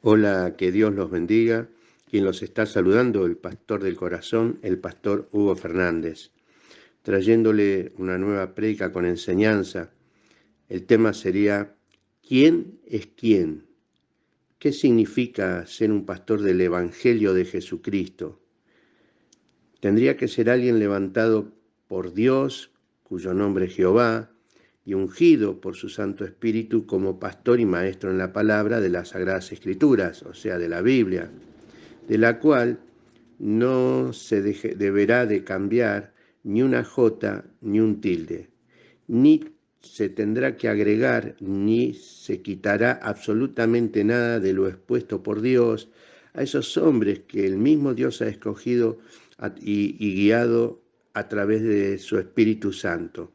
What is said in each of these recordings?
Hola, que Dios los bendiga. Quien los está saludando, el pastor del corazón, el pastor Hugo Fernández, trayéndole una nueva prédica con enseñanza. El tema sería, ¿quién es quién? ¿Qué significa ser un pastor del Evangelio de Jesucristo? Tendría que ser alguien levantado por Dios, cuyo nombre es Jehová, y ungido por su Santo Espíritu como pastor y maestro en la palabra de las Sagradas Escrituras, o sea, de la Biblia, de la cual no se deberá de cambiar ni una jota ni un tilde, ni se tendrá que agregar ni se quitará absolutamente nada de lo expuesto por Dios a esos hombres que el mismo Dios ha escogido y guiado a través de su Espíritu Santo.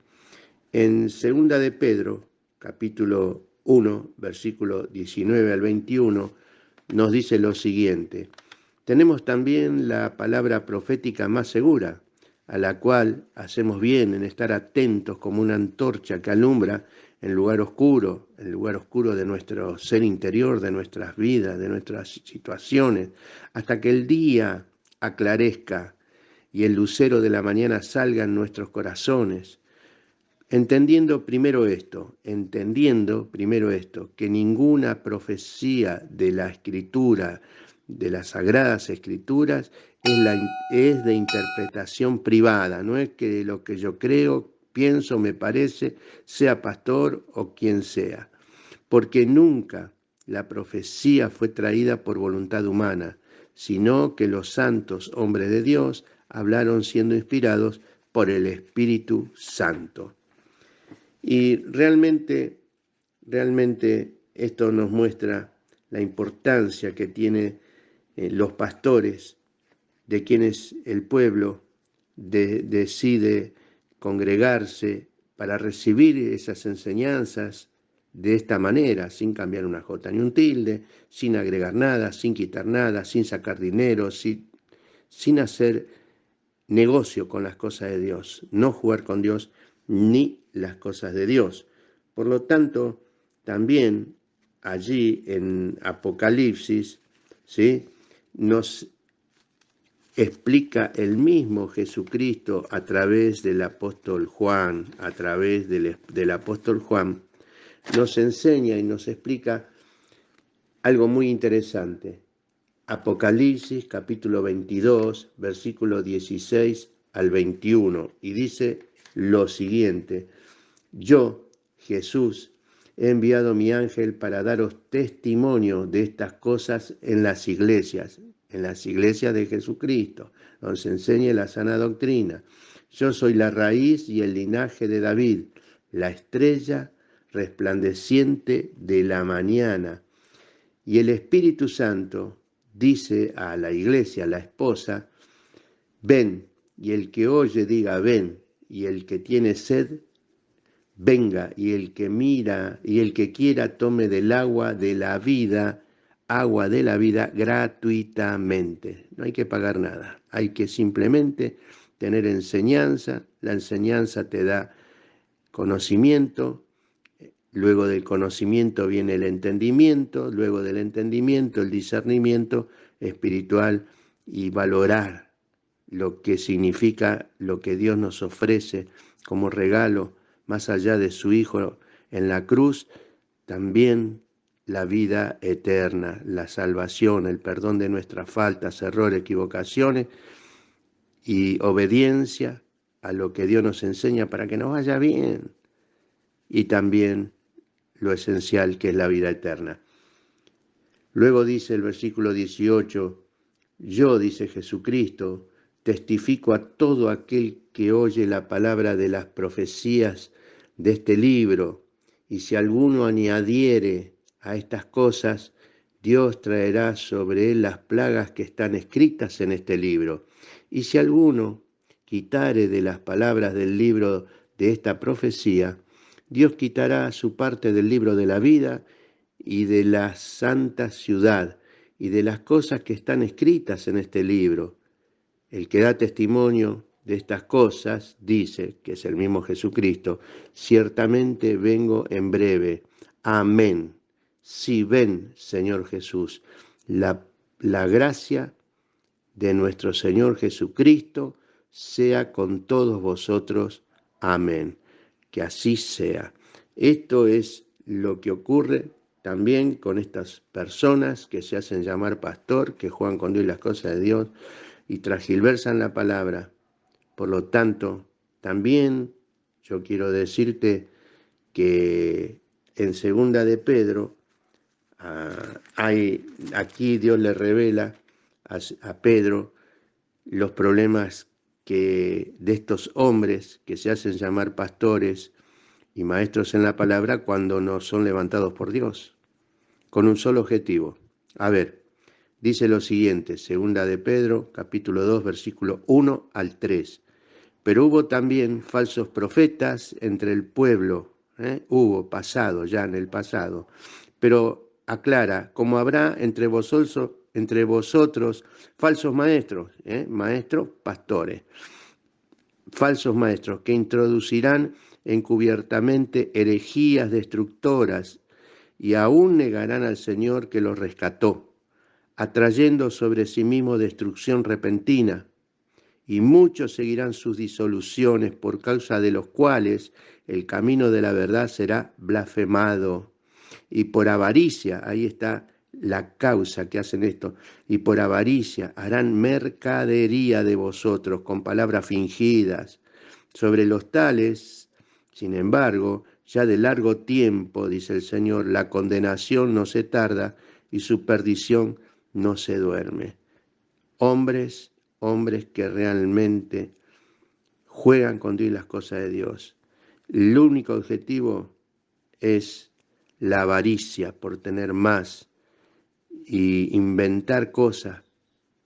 En 2 de Pedro, capítulo 1, versículo 19 al 21, nos dice lo siguiente: tenemos también la palabra profética más segura, a la cual hacemos bien en estar atentos como una antorcha que alumbra en lugar oscuro, el lugar oscuro de nuestro ser interior, de nuestras vidas, de nuestras situaciones, hasta que el día aclarezca y el lucero de la mañana salga en nuestros corazones. Entendiendo primero esto, que ninguna profecía de la Escritura, de las Sagradas Escrituras, es de interpretación privada, no es que lo que yo creo, pienso, me parece, sea pastor o quien sea, porque nunca la profecía fue traída por voluntad humana, sino que los santos hombres de Dios hablaron siendo inspirados por el Espíritu Santo. Y realmente esto nos muestra la importancia que tiene los pastores, de quienes el pueblo decide congregarse para recibir esas enseñanzas de esta manera, sin cambiar una jota ni un tilde, sin agregar nada, sin quitar nada, sin sacar dinero, sin hacer negocio con las cosas de Dios, no jugar con Dios ni las cosas de Dios. Por lo tanto, también allí en Apocalipsis, ¿sí?, nos explica el mismo Jesucristo a través del apóstol Juan, del apóstol Juan, nos enseña y nos explica algo muy interesante. Apocalipsis capítulo 22, versículo 16 al 21, y dice lo siguiente: yo, Jesús, he enviado mi ángel para daros testimonio de estas cosas en las iglesias de Jesucristo, donde se enseñe la sana doctrina. Yo soy la raíz y el linaje de David, la estrella resplandeciente de la mañana. Y el Espíritu Santo dice a la iglesia, a la esposa: ven, y el que oye diga ven, y el que tiene sed, venga, y el que mira, y el que quiera tome del agua de la vida gratuitamente. No hay que pagar nada, hay que simplemente tener enseñanza. La enseñanza te da conocimiento. Luego del conocimiento viene el entendimiento, luego del entendimiento el discernimiento espiritual y valorar lo que significa lo que Dios nos ofrece como regalo, más allá de su Hijo en la cruz, también la vida eterna, la salvación, el perdón de nuestras faltas, errores, equivocaciones y obediencia a lo que Dios nos enseña para que nos vaya bien, y también lo esencial que es la vida eterna. Luego dice el versículo 18, yo, dice Jesucristo, testifico a todo aquel que oye la palabra de las profecías de este libro, y si alguno añadiere a estas cosas, Dios traerá sobre él las plagas que están escritas en este libro. Y si alguno quitare de las palabras del libro de esta profecía, Dios quitará su parte del libro de la vida y de la santa ciudad y de las cosas que están escritas en este libro. El que da testimonio de estas cosas dice, que es el mismo Jesucristo: ciertamente vengo en breve. Amén. Sí, ven, Señor Jesús. La gracia de nuestro Señor Jesucristo sea con todos vosotros. Amén. Que así sea. Esto es lo que ocurre también con estas personas que se hacen llamar pastor, que juegan con Dios y las cosas de Dios y transgilversan la palabra. Por lo tanto, también yo quiero decirte que en segunda de Pedro, aquí Dios le revela a Pedro los problemas de estos hombres que se hacen llamar pastores y maestros en la palabra cuando no son levantados por Dios, con un solo objetivo. A ver, dice lo siguiente, segunda de Pedro, capítulo 2, versículo 1 al 3. Pero hubo también falsos profetas entre el pueblo, pasado, ya en el pasado. Pero aclara, como habrá entre vosotros falsos maestros, maestros, pastores, falsos maestros que introducirán encubiertamente herejías destructoras y aún negarán al Señor que los rescató, atrayendo sobre sí mismo destrucción repentina. Y muchos seguirán sus disoluciones, por causa de los cuales el camino de la verdad será blasfemado. Y por avaricia, ahí está la causa que hacen esto, y por avaricia harán mercadería de vosotros con palabras fingidas. Sobre los tales, sin embargo, ya de largo tiempo, dice el Señor, la condenación no se tarda y su perdición no se duerme. Hombres que realmente juegan con Dios y las cosas de Dios. El único objetivo es la avaricia por tener más y inventar cosas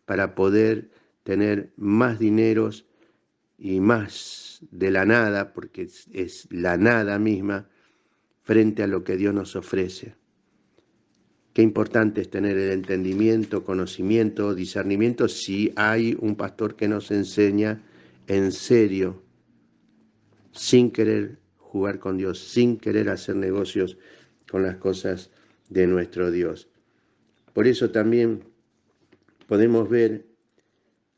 para poder tener más dineros y más de la nada, porque es la nada misma frente a lo que Dios nos ofrece. Qué importante es tener el entendimiento, conocimiento, discernimiento, si hay un pastor que nos enseña en serio, sin querer jugar con Dios, sin querer hacer negocios con las cosas de nuestro Dios. Por eso también podemos ver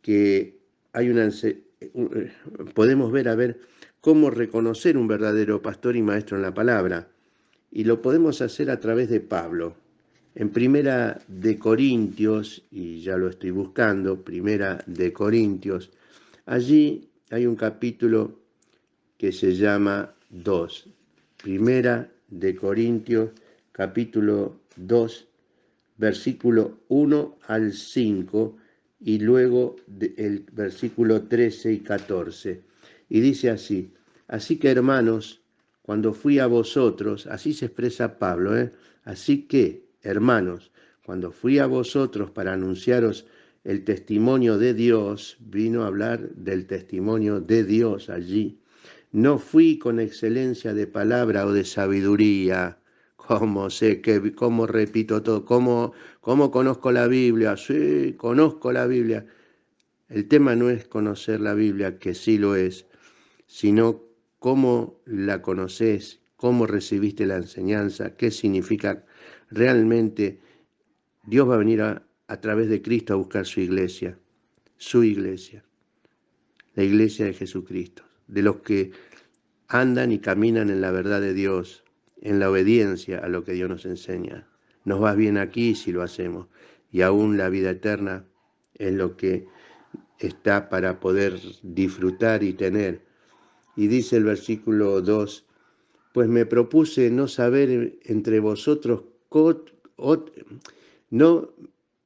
que hay podemos ver a ver cómo reconocer un verdadero pastor y maestro en la palabra. Y lo podemos hacer a través de Pablo. En Primera de Corintios, y ya lo estoy buscando, Primera de Corintios, allí hay un capítulo que se llama 2. Primera de Corintios, capítulo 2, versículo 1 al 5, y luego el versículo 13 y 14. Y dice así: así que, hermanos, cuando fui a vosotros, así se expresa Pablo, así que, hermanos, cuando fui a vosotros para anunciaros el testimonio de Dios, vino a hablar del testimonio de Dios allí, no fui con excelencia de palabra o de sabiduría. ¿Cómo sé que, cómo repito todo? ¿Cómo conozco la Biblia? Sí, conozco la Biblia. El tema no es conocer la Biblia, que sí lo es, sino cómo la conoces, cómo recibiste la enseñanza, qué significa realmente. Dios va a venir a través de Cristo a buscar su iglesia, la iglesia de Jesucristo, de los que andan y caminan en la verdad de Dios, en la obediencia a lo que Dios nos enseña. Nos va bien aquí si lo hacemos, y aún la vida eterna es lo que está para poder disfrutar y tener. Y dice el versículo 2, pues me propuse no saber entre vosotros, no,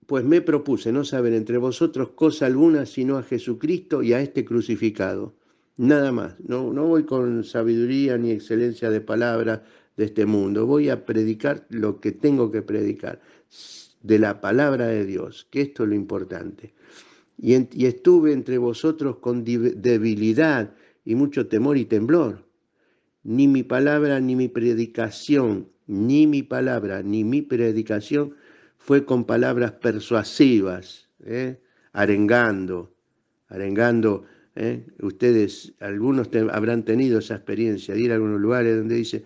pues me propuse no saber entre vosotros cosa alguna sino a Jesucristo y a este crucificado. Nada más, no voy con sabiduría ni excelencia de palabra de este mundo, voy a predicar lo que tengo que predicar, de la palabra de Dios, que esto es lo importante. Y estuve entre vosotros con debilidad y mucho temor y temblor. Ni mi palabra, ni mi predicación, ni mi palabra, ni mi predicación fue con palabras persuasivas, arengando Ustedes, algunos habrán tenido esa experiencia de ir a algunos lugares donde dice,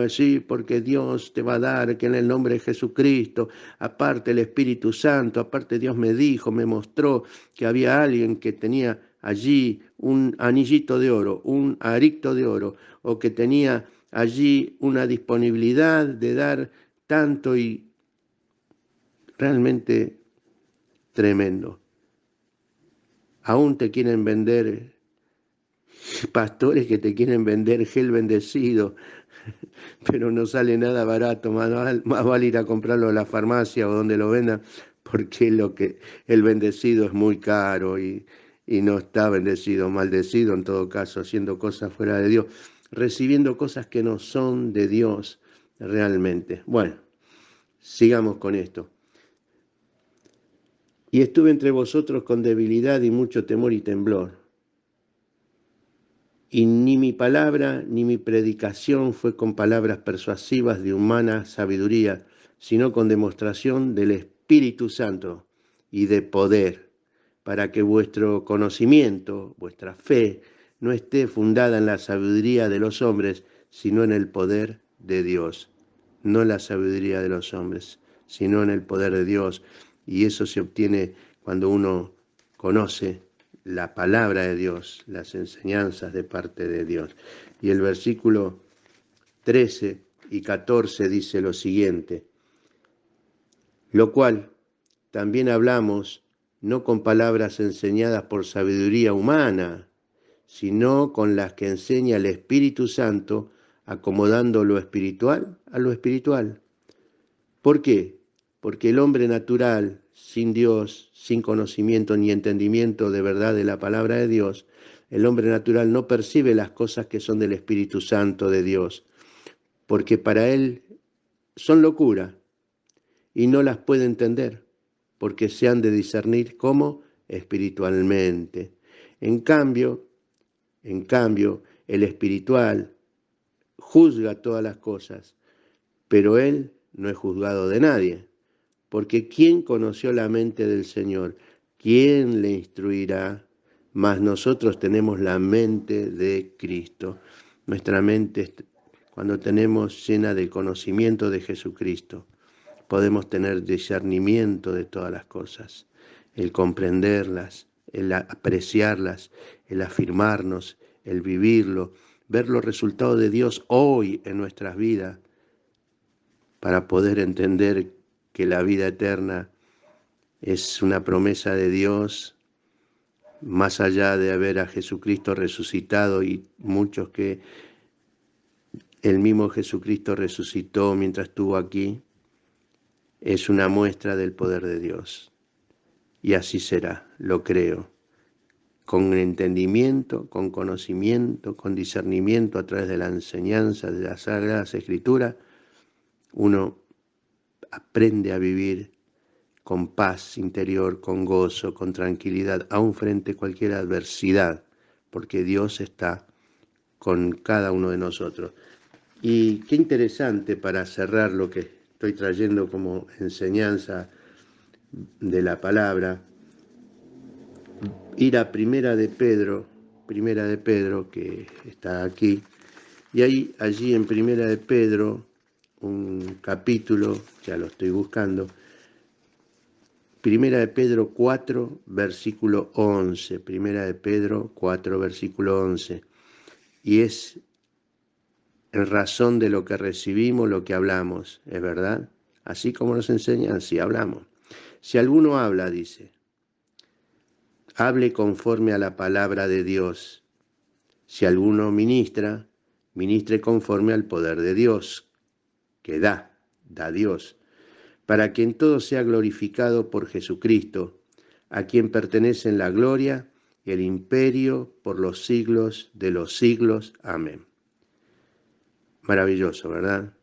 sí, porque Dios te va a dar, que en el nombre de Jesucristo, aparte el Espíritu Santo, aparte Dios me dijo, me mostró que había alguien que tenía allí un anillito de oro, un aricto de oro, o que tenía allí una disponibilidad de dar tanto, y realmente tremendo. Aún te quieren vender, pastores que te quieren vender gel bendecido, pero no sale nada barato, más vale ir a comprarlo a la farmacia o donde lo vendan, porque el bendecido es muy caro y no está bendecido, maldecido en todo caso, haciendo cosas fuera de Dios, recibiendo cosas que no son de Dios realmente. Bueno, sigamos con esto. Y estuve entre vosotros con debilidad y mucho temor y temblor. Y ni mi palabra ni mi predicación fue con palabras persuasivas de humana sabiduría, sino con demostración del Espíritu Santo y de poder, para que vuestro conocimiento, vuestra fe, no esté fundada en la sabiduría de los hombres, sino en el poder de Dios. No en la sabiduría de los hombres, sino en el poder de Dios. Y eso se obtiene cuando uno conoce la palabra de Dios, las enseñanzas de parte de Dios. Y el versículo 13 y 14 dice lo siguiente: lo cual también hablamos no con palabras enseñadas por sabiduría humana, sino con las que enseña el Espíritu Santo, acomodando lo espiritual a lo espiritual. ¿Por qué? Porque el hombre natural, sin Dios, sin conocimiento ni entendimiento de verdad de la palabra de Dios, el hombre natural no percibe las cosas que son del Espíritu Santo de Dios, porque para él son locura y no las puede entender, porque se han de discernir como espiritualmente. En cambio, el espiritual juzga todas las cosas, pero él no es juzgado de nadie. Porque ¿quién conoció la mente del Señor? ¿Quién le instruirá? Mas nosotros tenemos la mente de Cristo. Nuestra mente, cuando tenemos llena del conocimiento de Jesucristo, podemos tener discernimiento de todas las cosas, el comprenderlas, el apreciarlas, el afirmarnos, el vivirlo, ver los resultados de Dios hoy en nuestras vidas, para poder entender que la vida eterna es una promesa de Dios, más allá de ver a Jesucristo resucitado, y muchos que el mismo Jesucristo resucitó mientras estuvo aquí, es una muestra del poder de Dios. Y así será, lo creo, con entendimiento, con conocimiento, con discernimiento a través de la enseñanza de las Sagradas Escrituras, uno aprende a vivir con paz interior, con gozo, con tranquilidad, aún frente a cualquier adversidad, porque Dios está con cada uno de nosotros. Y qué interesante, para cerrar lo que estoy trayendo como enseñanza de la palabra, ir a Primera de Pedro, que está aquí, y allí en Primera de Pedro, un capítulo, ya lo estoy buscando, Primera de Pedro 4, versículo 11. Primera de Pedro 4, versículo 11. Y es en razón de lo que recibimos, lo que hablamos, ¿es verdad? Así como nos enseñan, así hablamos. Si alguno habla, dice, hable conforme a la palabra de Dios. Si alguno ministra, ministre conforme al poder de Dios, que da Dios, para que en todo sea glorificado por Jesucristo, a quien pertenecen la gloria y el imperio por los siglos de los siglos. Amén. Maravilloso, ¿verdad?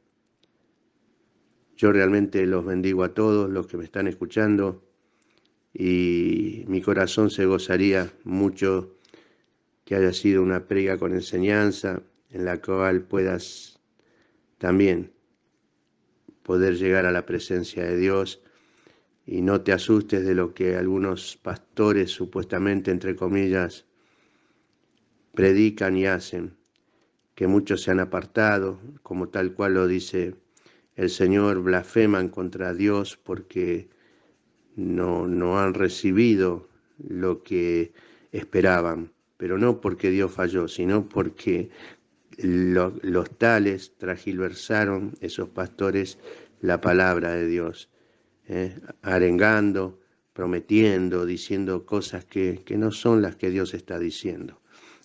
Yo realmente los bendigo a todos los que me están escuchando, y mi corazón se gozaría mucho que haya sido una prega con enseñanza, en la cual puedas también poder llegar a la presencia de Dios. Y no te asustes de lo que algunos pastores, supuestamente, entre comillas, predican y hacen, que muchos se han apartado, como tal cual lo dice el Señor, blasfeman contra Dios porque no han recibido lo que esperaban, pero no porque Dios falló, sino porque los tales transgiversaron, esos pastores, la palabra de Dios, arengando, prometiendo, diciendo cosas que no son las que Dios está diciendo.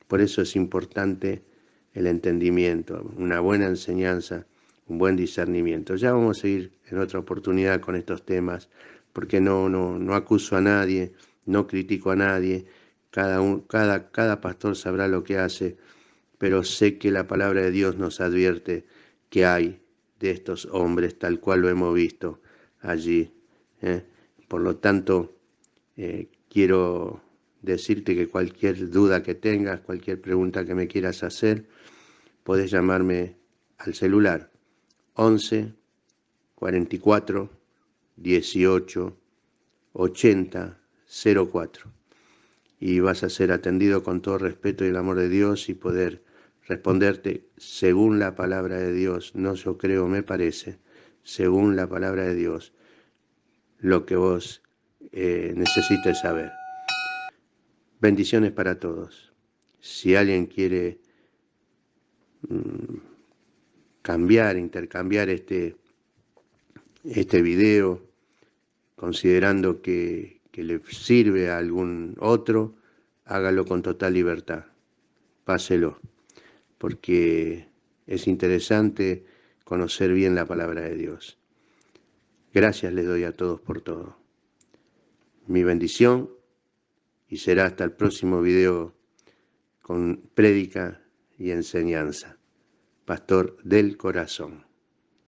Por eso es importante el entendimiento, una buena enseñanza, un buen discernimiento. Ya vamos a seguir en otra oportunidad con estos temas, porque no acuso a nadie, no critico a nadie, cada pastor sabrá lo que hace, pero sé que la palabra de Dios nos advierte que hay de estos hombres, tal cual lo hemos visto allí. Por lo tanto, quiero decirte que cualquier duda que tengas, cualquier pregunta que me quieras hacer, podés llamarme al celular 11 44 18 80 04 y vas a ser atendido con todo respeto y el amor de Dios y poder responderte según la palabra de Dios, no yo creo, me parece, según la palabra de Dios, lo que vos necesites saber. Bendiciones para todos. Si alguien quiere intercambiar este video, considerando que le sirve a algún otro, hágalo con total libertad. Páselo, porque es interesante conocer bien la palabra de Dios. Gracias les doy a todos por todo. Mi bendición, y será hasta el próximo video con prédica y enseñanza. Pastor del Corazón.